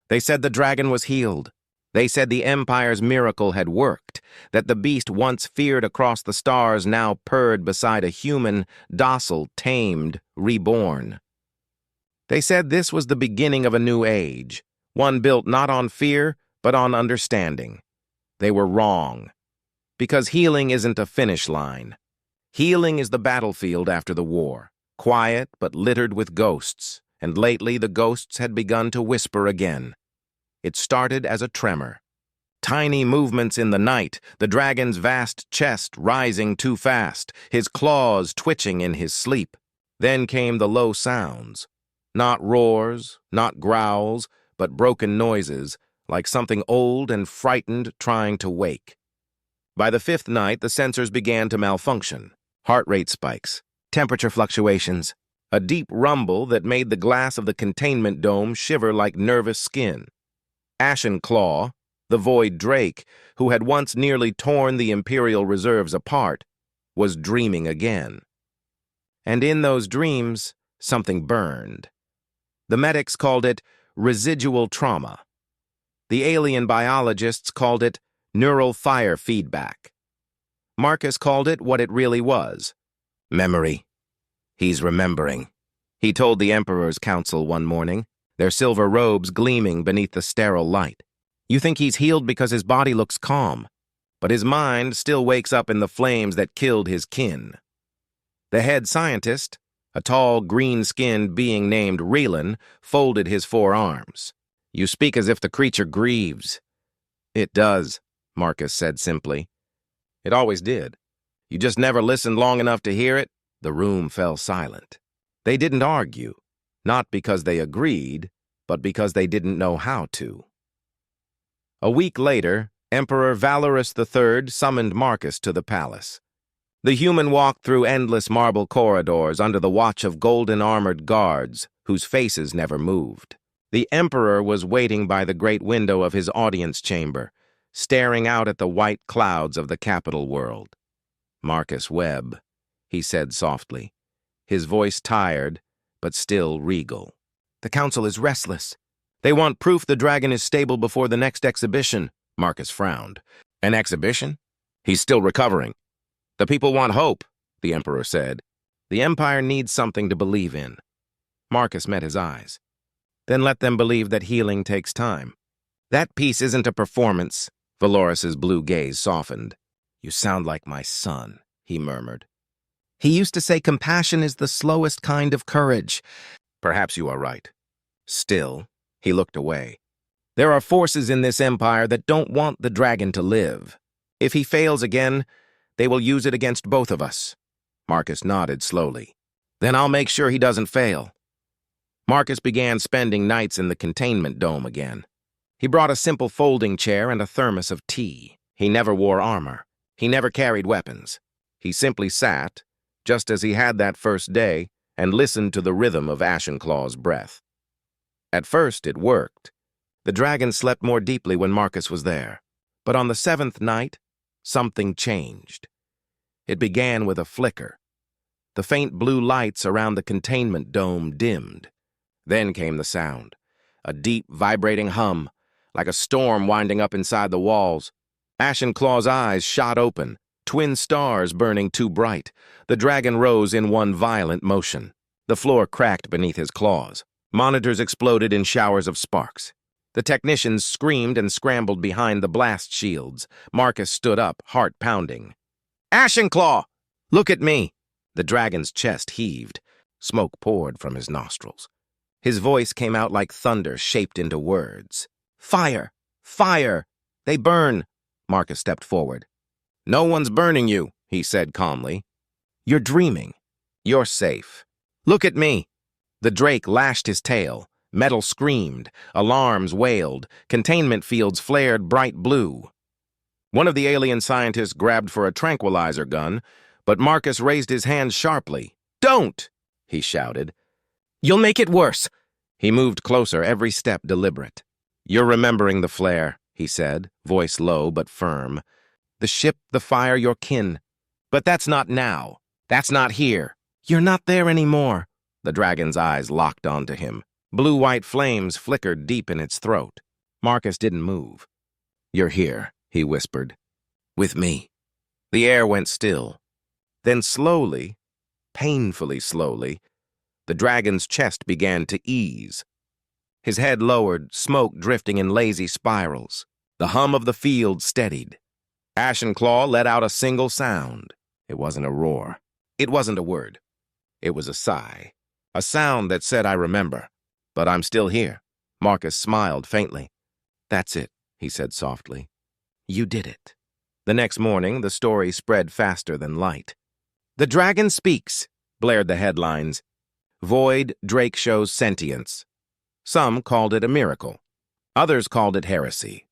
They said the dragon was healed. They said the Empire's miracle had worked, that the beast once feared across the stars now purred beside a human, docile, tamed, reborn. They said this was the beginning of a new age, one built not on fear, but on understanding. They were wrong. Because healing isn't a finish line. Healing is the battlefield after the war, quiet but littered with ghosts, and lately the ghosts had begun to whisper again. It started as a tremor. Tiny movements in the night, the dragon's vast chest rising too fast, his claws twitching in his sleep. Then came the low sounds. Not roars, not growls, but broken noises, like something old and frightened trying to wake. By the fifth night, the sensors began to malfunction. Heart rate spikes, temperature fluctuations, a deep rumble that made the glass of the containment dome shiver like nervous skin. Ashenclaw, the void drake, who had once nearly torn the Imperial reserves apart, was dreaming again. And in those dreams, something burned. The medics called it residual trauma. The alien biologists called it neural fire feedback. Marcus called it what it really was. Memory. He's remembering. He told the Emperor's council one morning, their silver robes gleaming beneath the sterile light. You think he's healed because his body looks calm, but his mind still wakes up in the flames that killed his kin. The head scientist, a tall, green-skinned being named Relan, folded his forearms. You speak as if the creature grieves. It does, Marcus said simply. It always did. You just never listened long enough to hear it. The room fell silent. They didn't argue, not because they agreed, but because they didn't know how to. A week later, Emperor Valorous III summoned Marcus to the palace. The human walked through endless marble corridors under the watch of golden-armored guards whose faces never moved. The Emperor was waiting by the great window of his audience chamber, staring out at the white clouds of the capital world. Marcus Webb, he said softly, his voice tired, but still regal. The council is restless. They want proof the dragon is stable before the next exhibition. Marcus frowned. An exhibition? He's still recovering. The people want hope, the Emperor said. The Empire needs something to believe in. Marcus met his eyes. Then let them believe that healing takes time. That piece isn't a performance. Valoris's blue gaze softened. You sound like my son, he murmured. He used to say compassion is the slowest kind of courage. Perhaps you are right. Still, he looked away. There are forces in this empire that don't want the dragon to live. If he fails again, they will use it against both of us. Marcus nodded slowly. Then I'll make sure he doesn't fail. Marcus began spending nights in the containment dome again. He brought a simple folding chair and a thermos of tea. He never wore armor. He never carried weapons. He simply sat, just as he had that first day, and listened to the rhythm of Ashenclaw's breath. At first, it worked. The dragon slept more deeply when Marcus was there. But on the seventh night, something changed. It began with a flicker. The faint blue lights around the containment dome dimmed. Then came the sound, a deep, vibrating hum, like a storm winding up inside the walls. Ashenclaw's eyes shot open, twin stars burning too bright. The dragon rose in one violent motion. The floor cracked beneath his claws. Monitors exploded in showers of sparks. The technicians screamed and scrambled behind the blast shields. Marcus stood up, heart pounding. Ashenclaw! Look at me! The dragon's chest heaved. Smoke poured from his nostrils. His voice came out like thunder shaped into words. Fire! Fire! They burn! Marcus stepped forward. No one's burning you, he said calmly. You're dreaming. You're safe. Look at me! The drake lashed his tail. Metal screamed. Alarms wailed. Containment fields flared bright blue. One of the alien scientists grabbed for a tranquilizer gun, but Marcus raised his hand sharply. Don't! He shouted. You'll make it worse. He moved closer, every step deliberate. You're remembering the flare, he said, voice low but firm. The ship, the fire, your kin. But that's not now. That's not here. You're not there anymore. The dragon's eyes locked onto him. Blue-white flames flickered deep in its throat. Marcus didn't move. "You're here," he whispered. "With me." The air went still. Then slowly, painfully slowly, the dragon's chest began to ease. His head lowered, smoke drifting in lazy spirals. The hum of the field steadied. Ashenclaw let out a single sound. It wasn't a roar. It wasn't a word. It was a sigh. A sound that said, "I remember. But I'm still here." Marcus smiled faintly. "That's it," he said softly. "You did it." The next morning, the story spread faster than light. "The Dragon Speaks," blared the headlines. "Void Drake shows sentience." Some called it a miracle. Others called it heresy.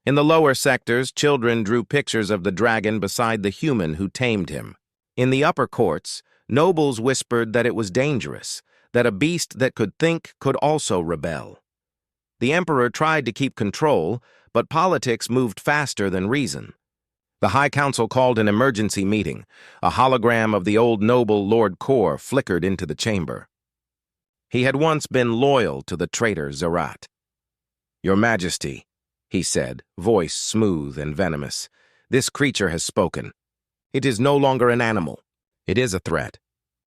In the lower sectors, children drew pictures of the dragon beside the human who tamed him. In the upper courts, nobles whispered that it was dangerous, that a beast that could think could also rebel. The emperor tried to keep control, but politics moved faster than reason. The High Council called an emergency meeting. A hologram of the old noble Lord Kor flickered into the chamber. He had once been loyal to the traitor Zerat. "Your Majesty," he said, voice smooth and venomous, "this creature has spoken. It is no longer an animal. It is a threat.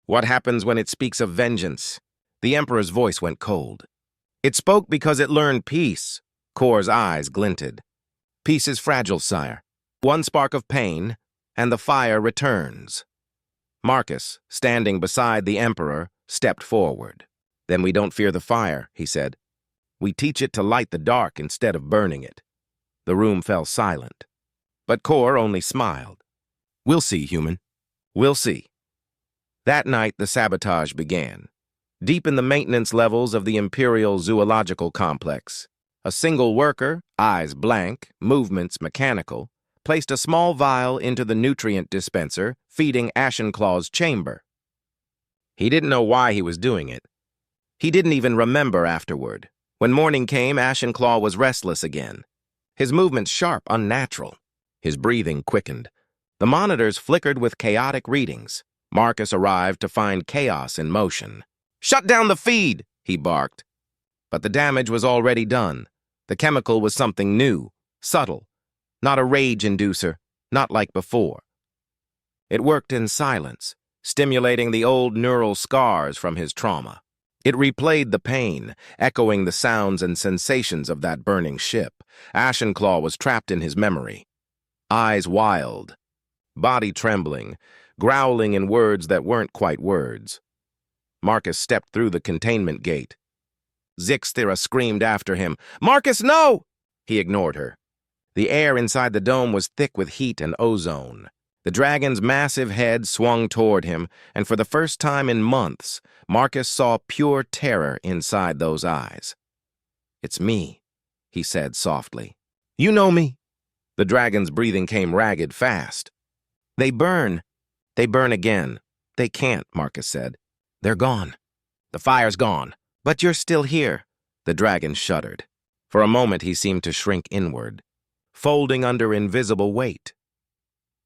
What happens when it speaks of vengeance?" The Emperor's voice went cold. "It spoke because it learned peace." Kor's eyes glinted. "Peace is fragile, sire. One spark of pain, and the fire returns." Marcus, standing beside the Emperor, stepped forward. "Then we don't fear the fire," he said. "We teach it to light the dark instead of burning it." The room fell silent. But Kor only smiled. "We'll see, human. We'll see." That night, the sabotage began. Deep in the maintenance levels of the Imperial Zoological Complex, a single worker, eyes blank, movements mechanical, placed a small vial into the nutrient dispenser, feeding Ashenclaw's chamber. He didn't know why he was doing it. He didn't even remember afterward. When morning came, Ashenclaw was restless again. His movements sharp, unnatural. His breathing quickened. The monitors flickered with chaotic readings. Marcus arrived to find chaos in motion. "Shut down the feed!" he barked. But the damage was already done. The chemical was something new, subtle, not a rage inducer, not like before. It worked in silence, stimulating the old neural scars from his trauma. It replayed the pain, echoing the sounds and sensations of that burning ship. Ashenclaw was trapped in his memory. Eyes wild, body trembling, growling in words that weren't quite words. Marcus stepped through the containment gate. Zixthira screamed after him. "Marcus, no!" He ignored her. The air inside the dome was thick with heat and ozone. The dragon's massive head swung toward him, and for the first time in months, Marcus saw pure terror inside those eyes. "It's me," he said softly. "You know me." The dragon's breathing came ragged fast. "They burn. They burn again. They can't," Marcus said. "They're gone. The fire's gone. But you're still here." The dragon shuddered. For a moment he seemed to shrink inward, folding under invisible weight.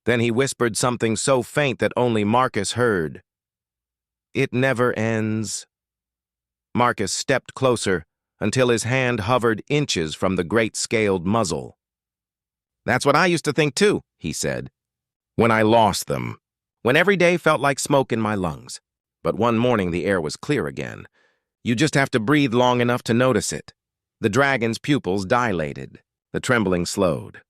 Then he whispered something so faint that only Marcus heard. "It never ends." Marcus stepped closer until his hand hovered inches from the great-scaled muzzle. "That's what I used to think too," he said. "When I lost them. When every day felt like smoke in my lungs. But one morning the air was clear again. You just have to breathe long enough to notice it." The dragon's pupils dilated. The trembling slowed.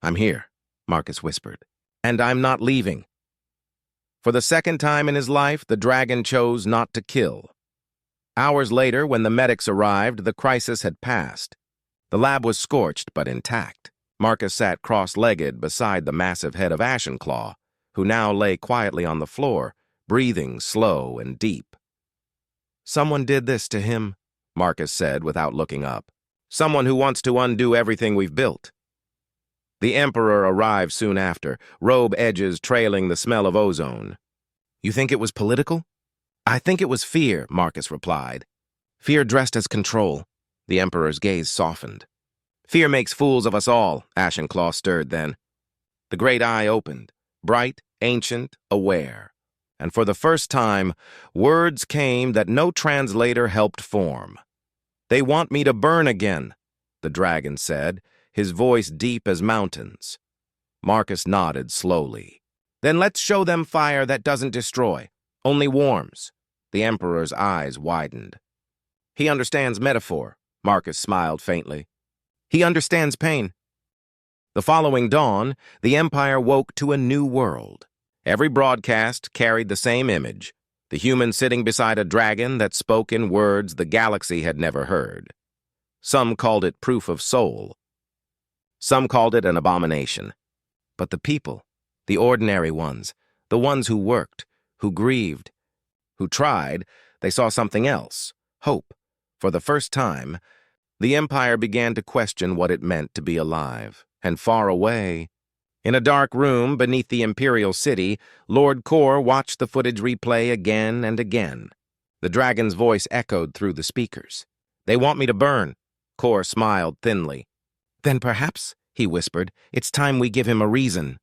"I'm here," Marcus whispered. "And I'm not leaving." For the second time in his life, the dragon chose not to kill. Hours later, when the medics arrived, the crisis had passed. The lab was scorched but intact. Marcus sat cross-legged beside the massive head of Ashenclaw, who now lay quietly on the floor, breathing slow and deep. "Someone did this to him," Marcus said without looking up. "Someone who wants to undo everything we've built." The Emperor arrived soon after, robe edges trailing the smell of ozone. "You think it was political?" "I think it was fear," Marcus replied. "Fear dressed as control." The Emperor's gaze softened. "Fear makes fools of us all," Ashenclaw stirred then. The great eye opened, bright, ancient, aware. And for the first time, words came that no translator helped form. They want me to burn again, the dragon said, his voice deep as mountains. Marcus nodded slowly. Then let's show them fire that doesn't destroy, only warms. The Emperor's eyes widened. He understands metaphor, Marcus smiled faintly. He understands pain. The following dawn, the Empire woke to a new world. Every broadcast carried the same image, the human sitting beside a dragon that spoke in words the galaxy had never heard. Some called it proof of soul. Some called it an abomination. But the people, the ordinary ones, the ones who worked, who grieved, who tried, they saw something else, hope. For the first time, the Empire began to question what it meant to be alive. And far away, in a dark room beneath the Imperial city, Lord Kor watched the footage replay again and again. The dragon's voice echoed through the speakers. They want me to burn. Kor smiled thinly. Then perhaps, he whispered, it's time we give him a reason.